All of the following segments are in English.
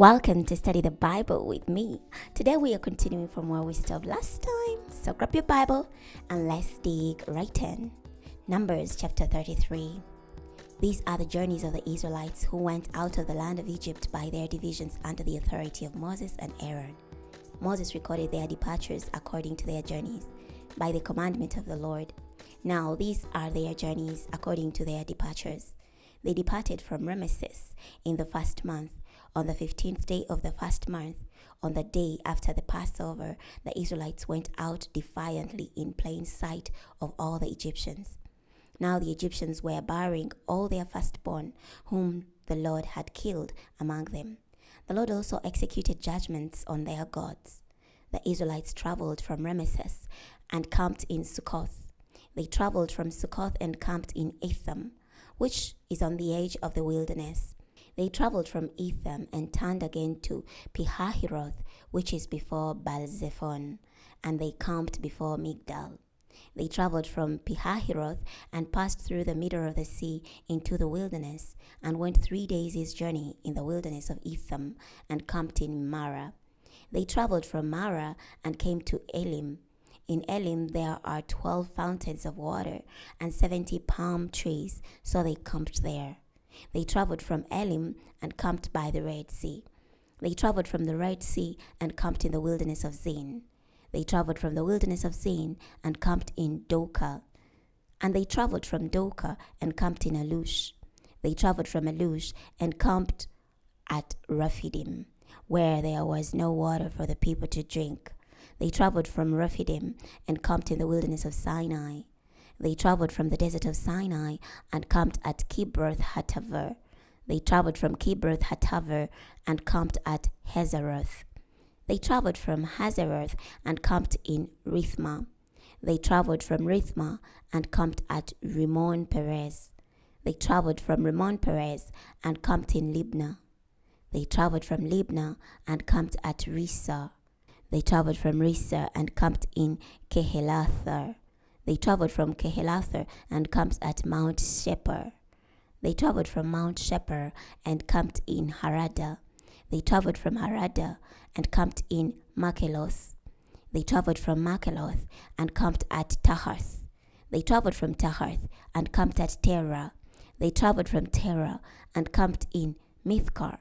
Welcome to Study the Bible with me. Today we are continuing from where we stopped last time. So grab your Bible and let's dig right in. Numbers chapter 33. These are the journeys of the Israelites who went out of the land of Egypt by their divisions under the authority of Moses and Aaron. Moses recorded their departures according to their journeys by the commandment of the Lord. Now these are their journeys according to their departures. They departed from Rameses in the first month. On the 15th day of the first month, on the day after the Passover, the Israelites went out defiantly in plain sight of all the Egyptians. Now the Egyptians were burying all their firstborn, whom the Lord had killed among them. The Lord also executed judgments on their gods. The Israelites traveled from Rameses and camped in Succoth. They traveled from Succoth and camped in Etham, which is on the edge of the wilderness. They traveled from Etham and turned again to Pi-hahiroth, which is before Baal-Zephon, and they camped before Migdal. They traveled from Pi-hahiroth and passed through the middle of the sea into the wilderness, and went 3 days' journey in the wilderness of Etham, and camped in Marah. They traveled from Marah and came to Elim. In Elim there are 12 fountains of water and 70 palm trees, so they camped there. They traveled from Elim and camped by the Red Sea. They traveled from the Red Sea and camped in the wilderness of Zin. They traveled from the wilderness of Zin and camped in Doka. And they traveled from Doka and camped in Alush. They traveled from Alush and camped at Rephidim, where there was no water for the people to drink. They traveled from Rephidim and camped in the wilderness of Sinai. They traveled from the desert of Sinai and camped at Kibroth-hattaavah. They traveled from Kibroth-hattaavah and camped at Hazeroth. They traveled from Hazeroth and camped in Rithmah. They traveled from Rithmah and camped at Rimmon-Perez. They traveled from Rimmon-Perez and camped in Libnah. They traveled from Libnah and camped at Rissah. They traveled from Rissah and camped in Kehelathah. They traveled from Kehelathah and camped at Mount Shepher. They traveled from Mount Shepher and camped in Harada. They traveled from Harada and camped in Makheloth. They traveled from Makheloth and camped at Tahath. They traveled from Tahath and camped at Terah. They traveled from Terah and camped in Mithkar.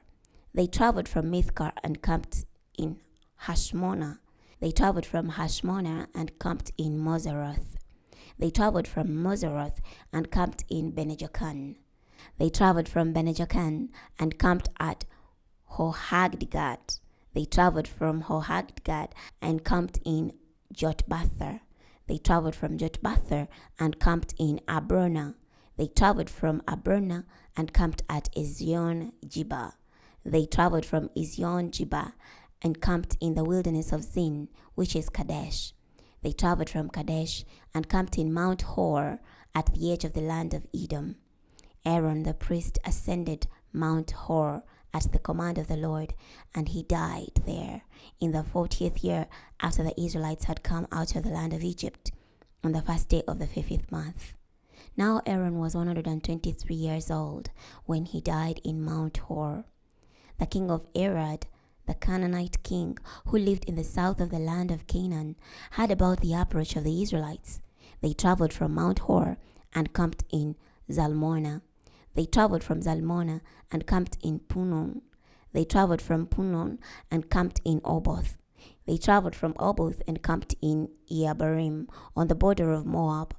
They traveled from Mithkar and camped in Hashmonah. They traveled from Hashmonah and camped in Moseroth. They traveled from Moseroth and camped in Bene-Jacan. They traveled from Bene-Jacan and camped at Horhagdgad. They traveled from Horhagdgad and camped in Jotbathar. They traveled from Jotbathar and camped in Abrona. They traveled from Abrona and camped at Ezion-Geber. They traveled from Ezion-Geber and camped in the wilderness of Zin, which is Kadesh. They traveled from Kadesh and camped in Mount Hor at the edge of the land of Edom. Aaron the priest ascended Mount Hor at the command of the Lord, and he died there in the 40th year after the Israelites had come out of the land of Egypt, on the first day of the 50th month. Now Aaron was 123 years old when he died in Mount Hor. The king of Arad, the Canaanite king who lived in the south of the land of Canaan, heard about the approach of the Israelites. They traveled from Mount Hor and camped in Zalmonah. They traveled from Zalmonah and camped in Punon. They traveled from Punon and camped in Oboth. They traveled from Oboth and camped in Iabarim on the border of Moab.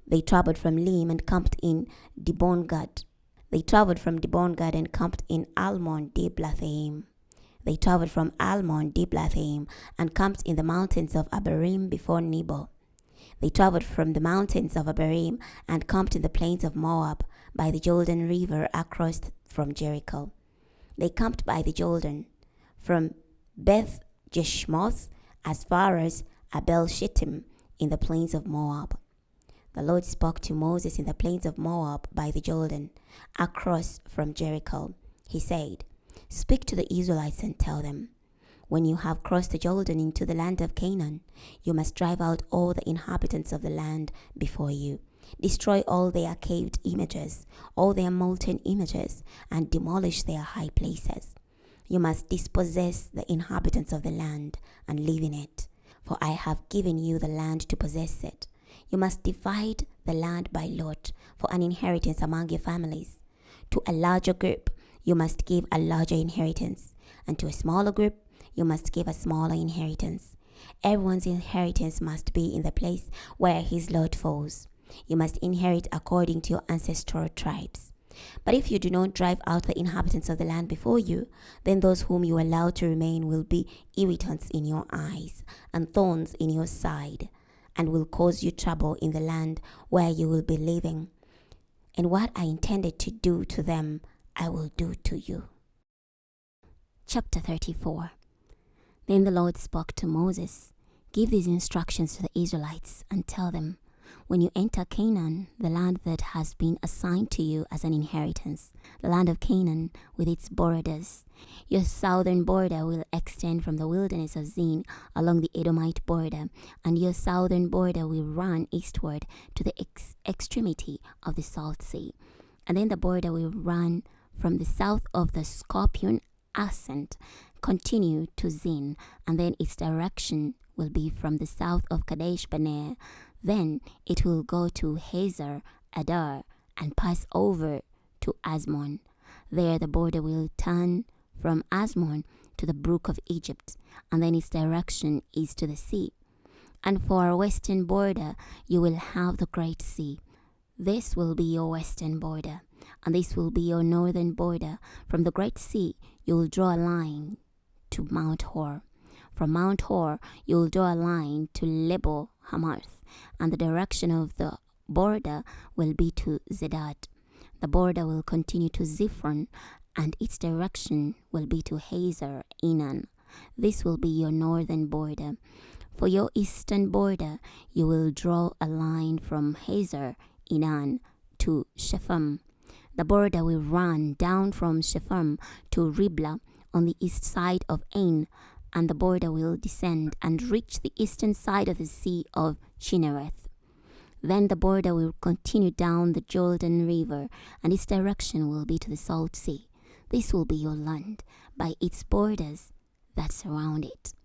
They traveled from Lim and camped in Dibongad. They traveled from Dibongad and camped in Almon-Diblathaim. They traveled from Almon-Diblathaim and camped in the mountains of Abarim before Nebo. They traveled from the mountains of Abarim and camped in the plains of Moab by the Jordan River across from Jericho. They camped by the Jordan from Beth Jeshmoth as far as Abel Shittim in the plains of Moab. The Lord spoke to Moses in the plains of Moab by the Jordan across from Jericho. He said, "Speak to the Israelites and tell them, when you have crossed the Jordan into the land of Canaan, you must drive out all the inhabitants of the land before you. Destroy all their caved images, all their molten images, and demolish their high places. you must dispossess the inhabitants of the land and live in it, for I have given you the land to possess it. You must divide the land by lot for an inheritance among your families. To a larger group, you must give a larger inheritance, and to a smaller group, you must give a smaller inheritance. Everyone's inheritance must be in the place where his lot falls. You must inherit according to your ancestral tribes. But if you do not drive out the inhabitants of the land before you, then those whom you allow to remain will be irritants in your eyes and thorns in your side, and will cause you trouble in the land where you will be living. And what I intended to do to them, I will do to you. Chapter 34. Then the Lord spoke to Moses, "Give these instructions to the Israelites and tell them, when you enter Canaan, the land that has been assigned to you as an inheritance, the land of Canaan with its borders, your southern border will extend from the wilderness of Zin along the Edomite border, and your southern border will run eastward to the extremity of the Salt Sea. And then the border will run from the south of the Scorpion Ascent, continue to Zin, and then its direction will be from the south of Kadesh Barnea. Then it will go to Hazar Adar and pass over to Asmon. There the border will turn from Asmon to the brook of Egypt, and then its direction is to the sea. And for our western border you will have the Great Sea. This will be your western border, and this will be your northern border. From the Great Sea you will draw a line to Mount Hor. From Mount Hor you will draw a line to Lebo Hamath, and the direction of the border will be to Zedad. The border will continue to Ziphron, and its direction will be to Hazar Enan. This will be your northern border. For your eastern border you will draw a line from Hazar Enan to Shepham. The border will run down from Shepham to Riblah on the east side of Ain, and the border will descend and reach the eastern side of the Sea of Chinnereth. Then the border will continue down the Jordan River, and its direction will be to the Salt Sea. This will be your land by its borders that surround it.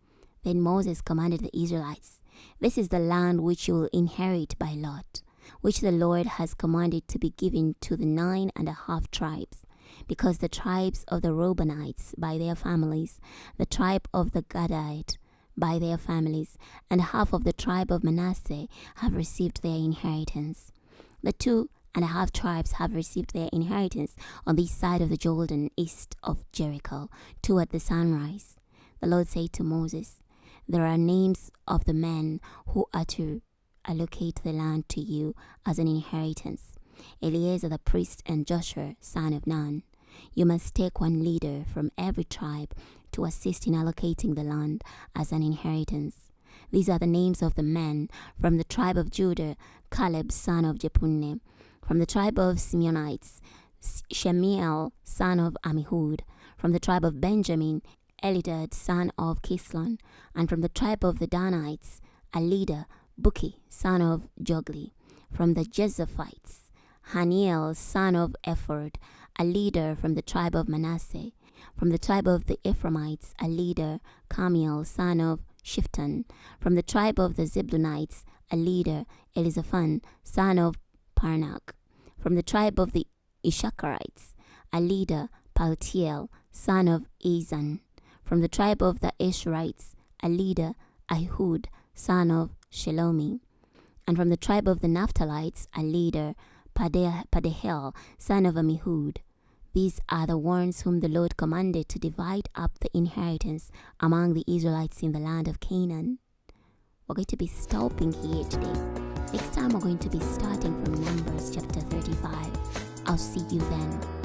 Then Moses commanded the Israelites, "This is the land which you will inherit by lot, which the Lord has commanded to be given to the 9.5 tribes, because the tribes of the Reubenites by their families, the tribe of the Gadite by their families, and half of the tribe of Manasseh have received their inheritance. The 2.5 tribes have received their inheritance on this side of the Jordan, east of Jericho, toward the sunrise." The Lord said to Moses, "There are names of the men who are to allocate the land to you as an inheritance: Eleazar the priest and Joshua, son of Nun. You must take one leader from every tribe to assist in allocating the land as an inheritance. These are the names of the men: from the tribe of Judah, Caleb, son of Jephunneh; from the tribe of Simeonites, Shemiel, son of Ammihud; from the tribe of Benjamin, Elidad, son of Kislon; and from the tribe of the Danites, a leader, Buki, son of Jogli; from the Jezaphites, Haniel, son of Ephod, a leader from the tribe of Manasseh; from the tribe of the Ephraimites, a leader, Camiel, son of Shiftan; from the tribe of the Zebulunites, a leader, Elizaphan, son of Parnak; from the tribe of the Issacharites, a leader, Paltiel, son of Ezan; from the tribe of the Asherites, a leader, Ahud, son of Shelomi; and from the tribe of the Naphtalites, a leader, Padehel, son of Ammihud. These are the ones whom the Lord commanded to divide up the inheritance among the Israelites in the land of Canaan." We're going to be stopping here today. Next time we're going to be starting from Numbers chapter 35. I'll see you then.